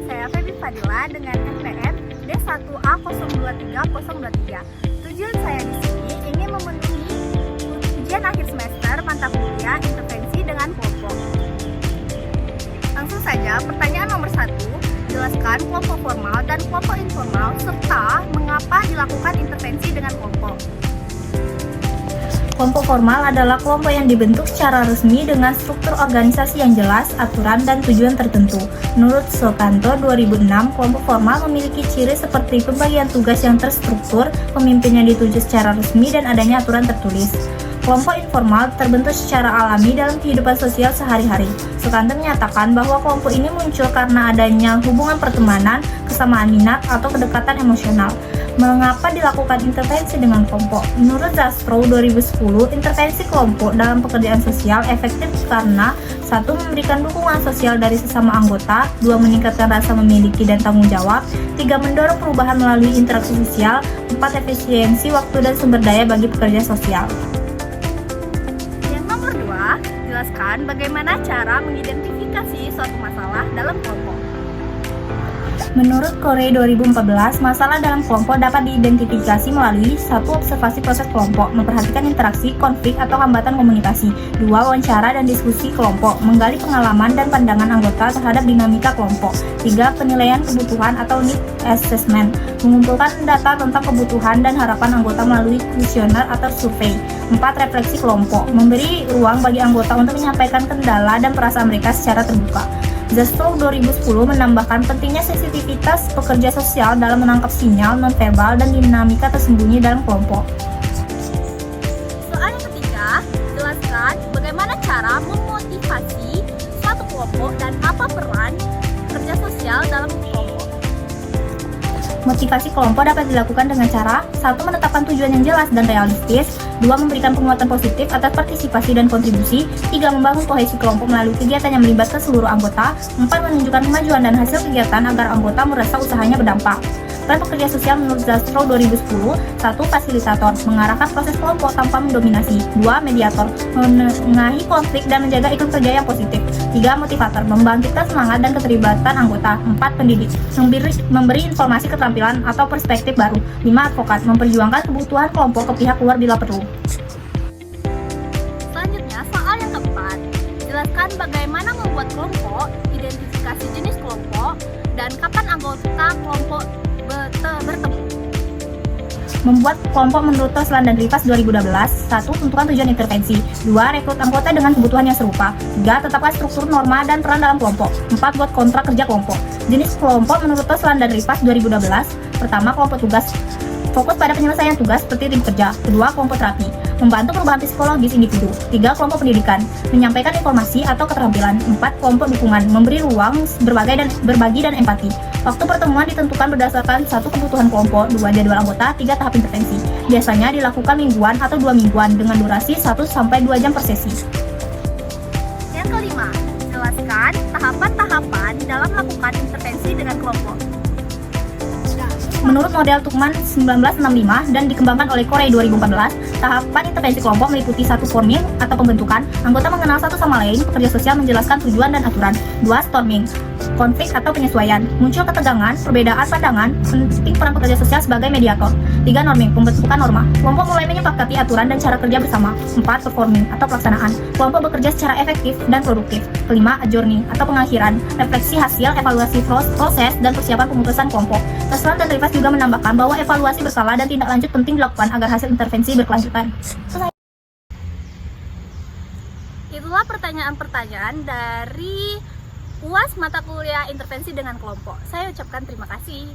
Saya Feby Fadila dengan NPM D1A023023. Tujuan saya di sini ingin memenuhi ujian akhir semester mata kuliah intervensi dengan kelompok. Langsung saja, pertanyaan nomor 1. Jelaskan kelompok formal dan kelompok informal serta mengapa dilakukan intervensi dengan kelompok. Kelompok formal adalah kelompok yang dibentuk secara resmi dengan struktur organisasi yang jelas, aturan, dan tujuan tertentu. Menurut Sukanto 2006, kelompok formal memiliki ciri seperti pembagian tugas yang terstruktur, pemimpinnya dituju secara resmi, dan adanya aturan tertulis. Kelompok informal terbentuk secara alami dalam kehidupan sosial sehari-hari. Sukanto menyatakan bahwa kelompok ini muncul karena adanya hubungan pertemanan, kesamaan minat, atau kedekatan emosional. Mengapa dilakukan intervensi dengan kelompok? Menurut Zastrow 2010, intervensi kelompok dalam pekerjaan sosial efektif karena 1. Memberikan dukungan sosial dari sesama anggota, 2. Meningkatkan rasa memiliki dan tanggung jawab, 3. Mendorong perubahan melalui interaksi sosial, 4. Efisiensi waktu dan sumber daya bagi pekerja sosial. Yang nomor 2, jelaskan bagaimana cara mengidentifikasi suatu masalah dalam kelompok. Menurut Corey 2014, masalah dalam kelompok dapat diidentifikasi melalui 1. Observasi proses kelompok, memperhatikan interaksi, konflik, atau hambatan komunikasi, 2. Wawancara dan diskusi kelompok, menggali pengalaman dan pandangan anggota terhadap dinamika kelompok, 3. Penilaian kebutuhan atau need assessment, mengumpulkan data tentang kebutuhan dan harapan anggota melalui kuesioner atau survei, 4. Refleksi kelompok, memberi ruang bagi anggota untuk menyampaikan kendala dan perasaan mereka secara terbuka. Zastrow 2010 menambahkan pentingnya sensitivitas pekerja sosial dalam menangkap sinyal nonverbal dan dinamika tersembunyi dalam kelompok. Soal yang ketiga, jelaskan bagaimana cara memotivasi suatu kelompok dan apa peran pekerja sosial dalam kelompok. Motivasi kelompok dapat dilakukan dengan cara 1. Menetapkan tujuan yang jelas dan realistis, 2. Memberikan penguatan positif atas partisipasi dan kontribusi, 3. Membangun kohesi kelompok melalui kegiatan yang melibatkan seluruh anggota, 4. Menunjukkan kemajuan dan hasil kegiatan agar anggota merasa usahanya berdampak. Peran pekerja sosial menurut Zastrow 2010, 1. Fasilitator, mengarahkan proses kelompok tanpa mendominasi, 2. Mediator, menengahi konflik dan menjaga iklim kerja yang positif, 3. Motivator, membangkitkan semangat dan keterlibatan anggota, 4. Pendidik, memberi informasi keterampilan atau perspektif baru, 5. Advokat, memperjuangkan kebutuhan kelompok ke pihak luar bila perlu. Selanjutnya, soal yang keempat, jelaskan bagaimana membuat kelompok, identifikasi jenis kelompok, dan kapan anggota kelompok bertemu. Membuat kelompok menurut Toslan dan Rivas 2012, 1. Tentukan tujuan intervensi, 2. Rekrut anggota dengan kebutuhan yang serupa, 3. Tetapkan struktur norma dan peran dalam kelompok, 4. Buat kontrak kerja kelompok. Jenis kelompok menurut Toslan dan Rivas 2012, pertama, kelompok tugas, fokus pada penyelesaian tugas seperti tim kerja, kedua, kelompok terapi, membantu perubahan psikologis individu, 3. Kelompok pendidikan, menyampaikan informasi atau keterampilan, 4. Kelompok dukungan, memberi ruang berbagi dan empati. Waktu pertemuan ditentukan berdasarkan 1. Kebutuhan kelompok, 2. Jadwal anggota, 3. Tahap intervensi. Biasanya dilakukan mingguan atau 2 mingguan dengan durasi 1-2 jam per sesi. Yang kelima, jelaskan tahapan-tahapan dalam melakukan intervensi dengan kelompok. Menurut model Tuchman 1965 dan dikembangkan oleh Corey 2014, tahapan intervensi kelompok meliputi 1. Forming atau pembentukan, anggota mengenal satu sama lain, pekerja sosial menjelaskan tujuan dan aturan, 2. Storming, konflik atau penyesuaian, muncul ketegangan, perbedaan pandangan, penting peran pekerja sosial sebagai mediator, 3. Norming, pembentukan norma, kelompok mulai menyepakati aturan dan cara kerja bersama, 4. Performing atau pelaksanaan, kelompok bekerja secara efektif dan produktif, 5. Adjourning atau pengakhiran, refleksi hasil, evaluasi proses, dan persiapan pemutusan kelompok. Toslan dan Rivas juga menambahkan bahwa evaluasi berkala dan tindak lanjut penting dilakukan agar hasil intervensi berkelanjutan. Itulah pertanyaan-pertanyaan dari UAS mata kuliah intervensi dengan kelompok. Saya ucapkan terima kasih.